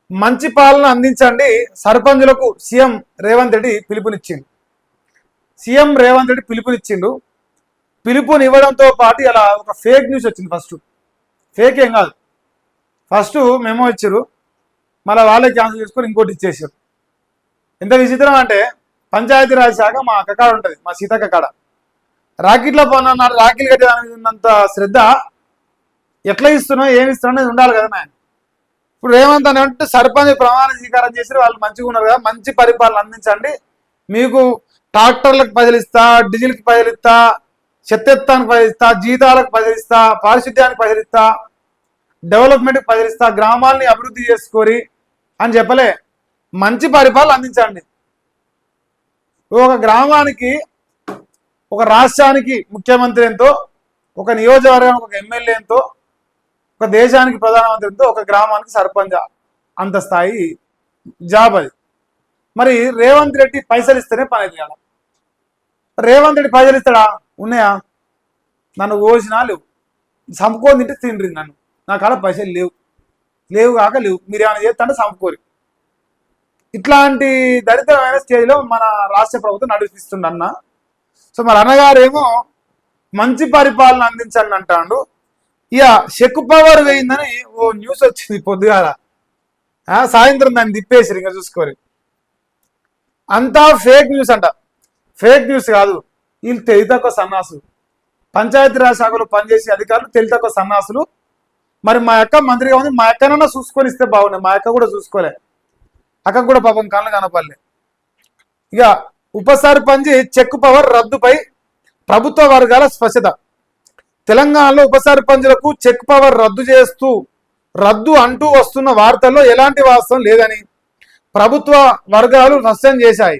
మంచి పాలన అందించండి సర్పంచులకు సీఎం రేవంత్ రెడ్డి పిలుపునిచ్చిండు. సీఎం రేవంత్ రెడ్డి పిలుపునిచ్చిండు. పిలుపునివ్వడంతో పాటు ఇలా ఒక ఫేక్ న్యూస్ వచ్చింది. ఫేక్ ఏం కాదు, ఫస్ట్ మెమో ఇచ్చారు, మళ్ళీ వాళ్ళే క్యాన్సిల్ చేసుకొని ఇంకోటి ఇచ్చేసారు. ఎంత విచిత్రం అంటే పంచాయతీరాజ్ శాఖ మా అక్క కాడ ఉంటుంది, మా సీతక్క కాడ రాకెట్లో పోనన్నారు. రాకెట్లు కట్టే దాని మీద ఉన్నంత శ్రద్ధ ఎట్లా ఇస్తున్నావు ఏమి ఇస్తున్నావు అనేది ఉండాలి కదా నాయన. ఇప్పుడు రేవంత్ అని అంటే సర్పంచ్ ప్రమాణ స్వీకారం చేసి వాళ్ళు మంచిగా ఉన్నారు కదా, మంచి పరిపాలన అందించండి, మీకు ట్రాక్టర్లకు పైసలు ఇస్తా, డీజిల్కి పైసలు ఇస్తా, చెత్తెత్తానికి పైసలు ఇస్తా, జీతాలకు పైసలు ఇస్తా, పారిశుద్ధ్యానికి పైసలు ఇస్తా, డెవలప్మెంట్కి పైసలు ఇస్తా, గ్రామాలని అభివృద్ధి చేసుకోరి అని చెప్పలే, మంచి పరిపాలన అందించండి. ఒక గ్రామానికి, ఒక రాష్ట్రానికి ముఖ్యమంత్రి ఎంతో, ఒక నియోజకవర్గానికి ఒక ఎమ్మెల్యే ఎంతో, ఒక దేశానికి ప్రధానమంత్రి ఎంతో, ఒక గ్రామానికి సర్పంచ్ అంత స్థాయి జాబ్ అది. మరి రేవంత్ రెడ్డి పైసలు ఇస్తేనే పని అయితే కదా. రేవంత్ రెడ్డి పైసలు ఇస్తాడా? ఉన్నాయా? నన్ను ఓసినా లేవు, చంపుకొని తింటే తిండ్రి, నన్ను నా కాడ పైసలు లేవు కాక లేవు, మీరు ఏమైనా చేస్తుంటే చంపుకోరు. ఇట్లాంటి దరిద్రమైన స్టేజ్లో మన రాష్ట్ర ప్రభుత్వం నడిపిస్తుండన్న. సో మరి అన్నగారేమో మంచి పరిపాలన అందించండి అంటాడు. ఇక చెక్ పవర్ వేయిందని ఓ న్యూస్ వచ్చింది పొద్దుగాల, సాయంత్రం దాన్ని తిప్పేసారు, ఇంకా చూసుకోరు. అంతా ఫేక్ న్యూస్ అంట. ఫేక్ న్యూస్ కాదు, వీళ్ళు తెలివి తక్కువ సన్నాసులు, పంచాయతీరాజ్ శాఖలో పనిచేసే అధికారులు తెలివి తక్కువ సన్నాసులు. మరి మా అక్క మంత్రిగా ఉంది, మా అక్కనన్నా చూసుకొని ఇస్తే బాగుండే, మా అక్క కూడా చూసుకోలే, అక్కకు కూడా పాపం కళ్ళు కనపడలే. ఇక ఉప సర్పంచ్ చెక్ పవర్ రద్దుపై ప్రభుత్వ వర్గాల స్పష్టత. తెలంగాణలో ఉప సర్పంచులకు చెక్ పవర్ రద్దు అంటూ వస్తున్న వార్తల్లో ఎలాంటి వాస్తవం లేదని ప్రభుత్వ వర్గాలు స్పష్టం చేశాయి.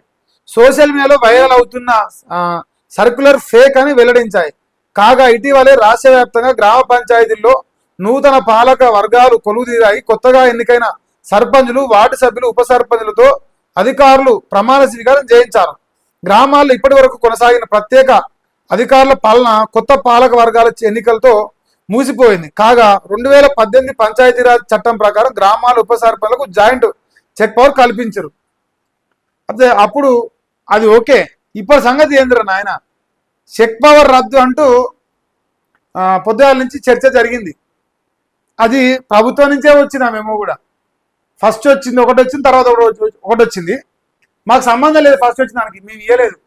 సోషల్ మీడియాలో వైరల్ అవుతున్న సర్క్యులర్ ఫేక్ అని వెల్లడించాయి. కాగా ఇటీవలే రాష్ట్ర వ్యాప్తంగా గ్రామ పంచాయతీల్లో నూతన పాలక వర్గాలు కొలువుదీరాయి. కొత్తగా ఎన్నికైన సర్పంచులు, వార్డు సభ్యులు, ఉప సర్పంచులతో అధికారులు ప్రమాణ స్వీకారం చేయించారు. గ్రామాల్లో ఇప్పటి వరకు కొనసాగిన ప్రత్యేక అధికారుల పాలన కొత్త పాలక వర్గాల ఎన్నికలతో మూసిపోయింది. కాగా 2018 పంచాయతీరాజ్ చట్టం ప్రకారం గ్రామాల ఉప సర్పంచులకు జాయింట్ చెక్ పవర్ కల్పించరు. అదే అప్పుడు అది ఓకే. ఇప్పుడు సంగతి ఏందిరా నాయన, చెక్ పవర్ రద్దు అంటూ పొద్దుగాల నుంచి చర్చ జరిగింది. అది ప్రభుత్వం నుంచే వచ్చింది. మేము కూడా ఫస్ట్ వచ్చింది ఒకటి వచ్చింది, తర్వాత ఒకటి వచ్చింది, మాకు సంబంధం లేదు. ఫస్ట్ వచ్చిన దానికి మేము ఇవ్వలేదు.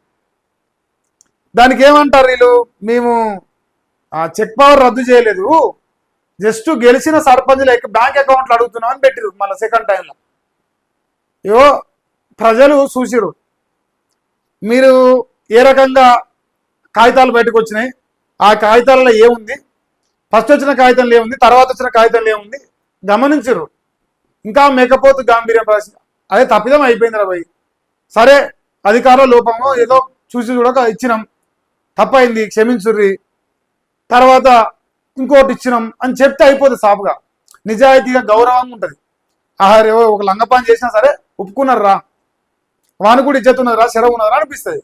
దానికి ఏమంటారు వీళ్ళు, మేము చెక్ పవర్ రద్దు చేయలేదు, జస్ట్ గెలిచిన సర్పంచుల బ్యాంక్ అకౌంట్లు అడుగుతున్నాం అని పెట్టిరు. మళ్ళీ సెకండ్ టైంలో ఏవో ప్రజలు చూసిరు, మీరు ఏ రకంగా కాగితాలు బయటకు వచ్చినాయి, ఆ కాగితాలలో ఏముంది, ఫస్ట్ వచ్చిన కాగితంలో ఏముంది, తర్వాత వచ్చిన కాగితంలో ఏముంది గమనించరు. ఇంకా మేకపోతు గాంభీర్యం ప్రశ్న, అదే తప్పిదం అయిపోయింది రా భయ్, సరే అధికారుల లోపంలో ఏదో చూసి చూడక ఇచ్చినాం, తప్పైంది క్షమించుర్రి, తర్వాత ఇంకోటి ఇచ్చినాం అని చెప్తే అయిపోతుంది సాపుగా. నిజాయితీగా గౌరవంగా ఉంటుంది. ఆహారే ఒక లంగపాన్ చేసినా సరే ఒప్పుకున్నారు రా, వాని కూడా ఇచ్చేతున్నది రా, సెలవు ఉన్నది రా అనిపిస్తుంది.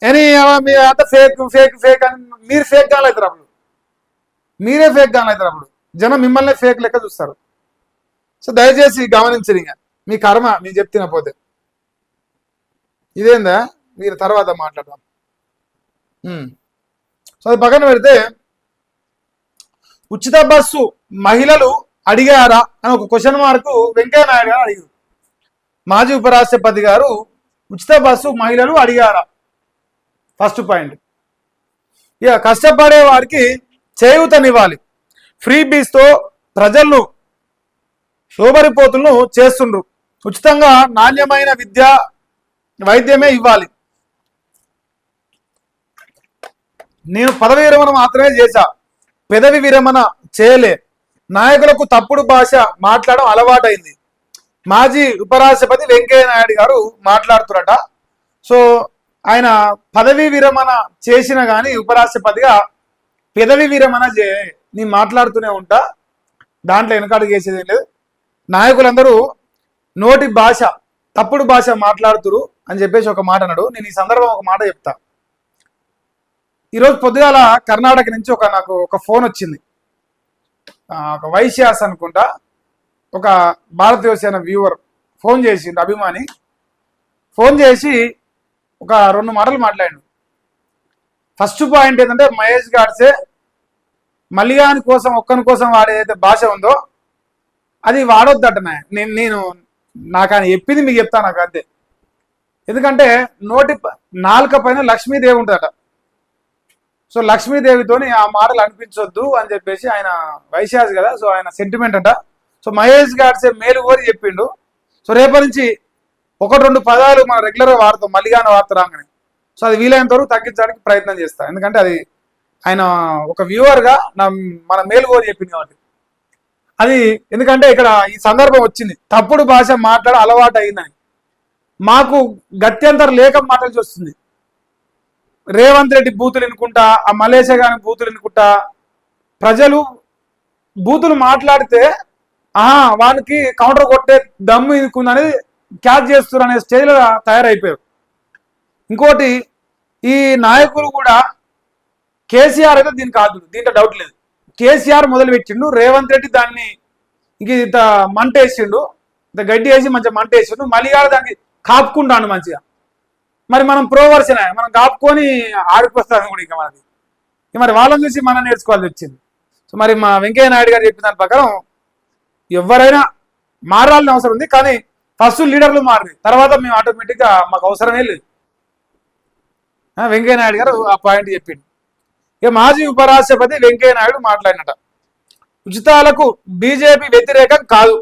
అని మీ అంతా ఫేక్ ఫేక్ ఫేక్ అని మీరు ఫేక్ గాలు అవుతారు. అప్పుడు మీరే ఫేక్ గాలు అవుతారు. అప్పుడు జనం మిమ్మల్ని ఫేక్ లెక్క చూస్తారు. సో దయచేసి గమనించరు, ఇంకా మీ కర్మ మీరు చెప్తున్న పోతే. ఇదేందా మీరు తర్వాత మాట్లాడదాం. సో అది పక్కన పెడితే, ఉచిత బస్సు మహిళలు అడిగారా అని ఒక క్వశ్చన్ మార్కు వెంకయ్య నాయుడు గారు అడిగారు. మాజీ ఉపరాష్ట్రపతి గారు ఉచిత బస్సు మహిళలు అడిగారా, ఫస్ట్ పాయింట్. ఇక కష్టపడే వారికి చేయూతనివ్వాలి, ఫ్రీ బీస్తో ప్రజలను శోభరిపోతులను చేస్తుండ్రు, ఉచితంగా నాణ్యమైన విద్య వైద్యమే ఇవ్వాలి. నేను పదవి విరమణ మాత్రమే చేశా, పెదవి విరమణ చేయలే, నాయకులకు తప్పుడు భాష మాట్లాడడం అలవాటైంది. మాజీ ఉపరాష్ట్రపతి వెంకయ్య నాయుడు గారు మాట్లాడుతున్నట. సో ఆయన పదవి విరమణ చేసిన కానీ ఉపరాష్ట్రపతిగా పెదవి విరమణ నేను మాట్లాడుతూనే ఉంటా, దాంట్లో వెనకాడు చేసేది లేదు. నాయకులందరూ నోటి భాష తప్పుడు భాష మాట్లాడుతురు అని చెప్పేసి ఒక మాట అన్నాడు. నేను ఈ సందర్భం ఒక మాట చెప్తా. ఈరోజు పొద్దుగాల కర్ణాటక నుంచి నాకు ఒక ఫోన్ వచ్చింది, ఒక వైశ్యాస్ అనుకుంటా. ఒక భారతీయ సేన వ్యూవర్ ఫోన్ చేసిండు, అభిమాని ఫోన్ చేసి ఒక 2 మాటలు మాట్లాడిండు. ఫస్ట్ పాయింట్ ఏంటంటే మహేష్ గాడ్సే మల్లిగాని కోసం ఒక్కని కోసం వాడేదైతే భాష ఉందో అది వాడొద్దటనే. నేను నాకు ఆయన చెప్పింది మీకు చెప్తాను, నాకు అంతే. ఎందుకంటే నాలుక పైన లక్ష్మీదేవి ఉంటుందట. సో లక్ష్మీదేవితోని ఆ మాటలు అనిపించొద్దు అని చెప్పేసి ఆయన వైశాఖ్ కదా, సో ఆయన సెంటిమెంట్ అట. సో మహేష్ గాడ్సే మేలు కోరి చెప్పిండు. సో రేపటి నుంచి 1-2 పదాలు మనం రెగ్యులర్గా వాడతాం, మల్లిగానే వాడతారాగానే. సో అది వీలైనంత వరకు తగ్గించడానికి ప్రయత్నం చేస్తాను. ఎందుకంటే అది ఆయన ఒక వ్యూవర్గా మన మేలు కోరి చెప్పింది కాబట్టి. అది ఎందుకంటే ఇక్కడ ఈ సందర్భం వచ్చింది, తప్పుడు భాష మాట్లాడ అలవాటు అయిందని. మాకు గత్యంతరం లేక మాట్లాడాల్సి వస్తుంది. రేవంత్ రెడ్డి బూతులు ఎన్నుకుంటా, ఆ మలేషియా గాని బూతులు ఎన్నుకుంటా, ప్రజలు బూతులు మాట్లాడితే వానికి కౌంటర్ కొట్టే దమ్ము ఎన్నుకుందని క్యాచ్ చేస్తున్నారు అనే స్టేజ్లో తయారైపోయారు. ఇంకోటి, ఈ నాయకులు కూడా కేసీఆర్ అయితే దీనికి కాదు, దీంట్లో డౌట్ లేదు. కేసీఆర్ మొదలు పెట్టిండు, రేవంత్ రెడ్డి దాన్ని ఇంత మంట వేసిండు, ఇంత గడ్డి వేసి మంచిగా మంట వేసిండు, మళ్ళీ దానికి కాపుకుంటాను మంచిగా. మరి మనం ప్రోవర్షన్ మనం కాపుకొని ఆడిపోస్తాం కూడా ఇక మనది. మరి వాళ్ళని చూసి మనం నేర్చుకోవాల్సి వచ్చింది. సో మరి మా వెంకయ్య నాయుడు గారు చెప్పిన దాని ప్రకారం ఎవరైనా మారాలని అవసరం ఉంది, కానీ ఫస్ట్ లీడర్లు మారింది, తర్వాత మేము ఆటోమేటిక్గా మాకు అవసరమే లేదు. వెంకయ్య నాయుడు గారు ఆ పాయింట్ చెప్పిండు. ఇక మాజీ ఉపరాష్ట్రపతి వెంకయ్య నాయుడు మాట్లాడినట, ఉచితాలకు బీజేపీ వ్యతిరేకం కాదు.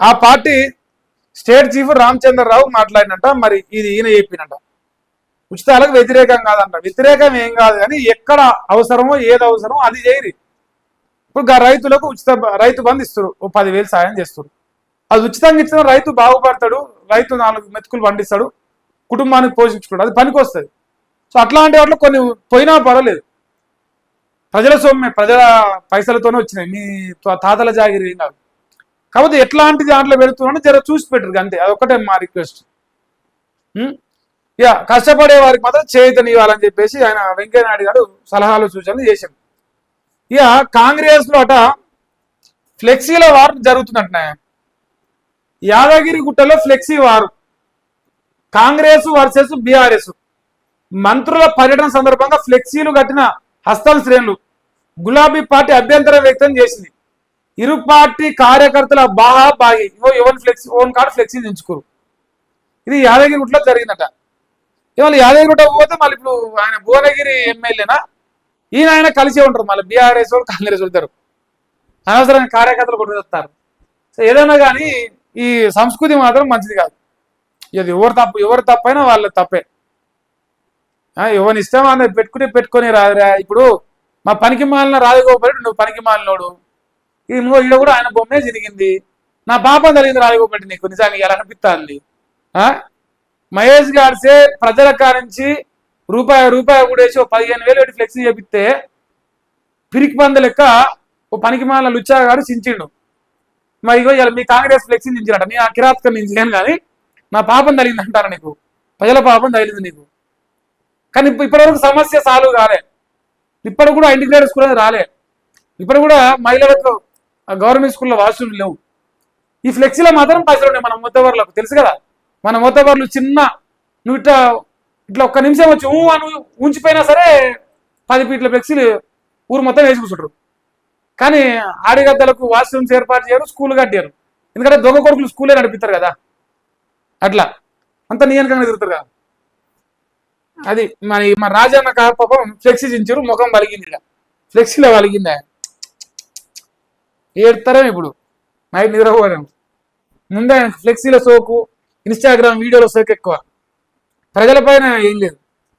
ఆ పార్టీ స్టేట్ చీఫ్ రామచంద్రరావు మాట్లాడినట్ట. మరి ఇది ఈయన చెప్పినట్ట, ఉచితాలకు వ్యతిరేకం కాదంట. వ్యతిరేకం ఏం కాదు, కానీ ఎక్కడ అవసరమో ఏది అవసరమో అది చేయరు. ఇప్పుడు రైతులకు రైతు బంధు ఇస్తారు, 10,000 సాయం చేస్తారు. అది ఉచితంగా ఇచ్చిన రైతు బాగుపడతాడు, రైతు 4 మెతుకులు పండిస్తాడు, కుటుంబానికి పోషించుకుంటాడు, అది పనికి వస్తుంది. సో అట్లాంటి వాటిలో కొన్ని పోయినా పర్వాలేదు, ప్రజల సొమ్మే, ప్రజల పైసలతోనే వచ్చినాయి, మీ తాతల జాగిరి ఏం కాదు. కాకపోతే ఎట్లాంటి దాంట్లో పెడుతున్నాడో జర చూసి పెట్టరు అంతే, అదొక్కటే మా రిక్వెస్ట్. ఇక కష్టపడే వారికి మాత్రం చేతనివ్వాలని చెప్పేసి ఆయన వెంకయ్య నాయుడు గారు సలహాలు సూచనలు చేశారు. ఇక కాంగ్రెస్ లో అట ఫ్లెక్సీల వారు జరుగుతుందంటున్నా. యాదగిరి గుట్టలో ఫ్లెక్సీ వారు, కాంగ్రెస్ వర్సెస్ బీఆర్ఎస్. మంత్రుల పర్యటన సందర్భంగా ఫ్లెక్సీలు కట్టిన హస్తం శ్రేణులు గులాబీ పార్టీ అభ్యంతరం వ్యక్తం చేసింది. ఇరు పార్టీ కార్యకర్తల బాగి ఎవరి ఫ్లెక్సీ ఓన్ కార్డు ఫ్లెక్సీ దించుకోరు. ఇది యాదగిరి గుట్టలో జరిగిందట. ఇవాళ యాదగిరి గుట్ట పోతే మళ్ళీ ఇప్పుడు ఆయన భువనగిరి ఎమ్మెల్యేనా, ఆయన కలిసే ఉంటారు, మళ్ళీ బీఆర్ఎస్ వాళ్ళు కాంగ్రెస్ వెళ్తారు, అనవసరమైన కార్యకర్తలు కొట్టుకొస్తారు. సో ఏదైనా కానీ ఈ సంస్కృతి మాత్రం మంచిది కాదు. ఇది ఎవరు తప్పైనా వాళ్ళ తప్పే. ఎవరిని ఇష్టం అనేది పెట్టుకుని రాదురా. ఇప్పుడు మా పనికి మాలిన రాజగోపాల్, నువ్వు పనికి మాలినోడు, ఈడ కూడా ఆయన బొమ్మే జరిగింది, నా పాపం జరిగింది రాజగోపాల్, నీకు నిజానికి ఎలా అనిపిస్తుంది? మహేష్ గాడ్సే ప్రజల కానించి రూపాయి కూడేసి 15,000 ఫ్లెక్సీ చేపిస్తే పిరికి పంద లెక్క ఓ పనికి మాలిన లుచ్చా గారు చించిండు. మరి ఇగో ఇలా మీ కాంగ్రెస్ ఫ్లెక్సీ దించినట, నీ ఆ కిరాతకం నేను చేయను, కానీ నా పాపం తగిలింది అంటారా నీకు? ప్రజల పాపం తగిలింది నీకు. కానీ ఇప్పటివరకు సమస్య సాల్వ్ కాలే. ఇప్పుడు కూడా ఇంటిగ్రేటెడ్ స్కూల్ అనేది రాలే. ఇప్పుడు కూడా మహిళలకు గవర్నమెంట్ స్కూల్లో వాష్రూమ్ లేవు. ఈ ఫ్లెక్సీలో మాత్రం పైసలు ఉన్నాయి మన మొత్తవర్లకు, తెలుసు కదా. మన మొత్తవర్లు చిన్న నువ్వు ఇట్లా ఒక్క నిమిషం వచ్చి ఉంచిపోయినా సరే 10 ఫీట్ల ఫ్లెక్సీలు ఊరు మొత్తం వేసి కూర్చుంటారు. కానీ ఆడిగద్దలకు వాష్రూమ్స్ ఏర్పాటు చేయరు, స్కూల్ కట్టారు. ఎందుకంటే దొంగ కొడుకులు స్కూలే నడిపిస్తారు కదా, అట్లా అంత నియంత్రణగా తిరుగుతారు కదా. అది మన రాజన్న పాపం ఫ్లెక్సీ దించారు, ముఖం పలిగింది, ఫ్లెక్సీలో పలిగిందా ఏడతారేమో. ఇప్పుడు నైట్ నిద్రపోలేము, ముందే ఫ్లెక్సీల సోకు, ఇన్స్టాగ్రామ్ వీడియోల సోకు ఎక్కువ, ప్రజల పైన ఏం లేదు.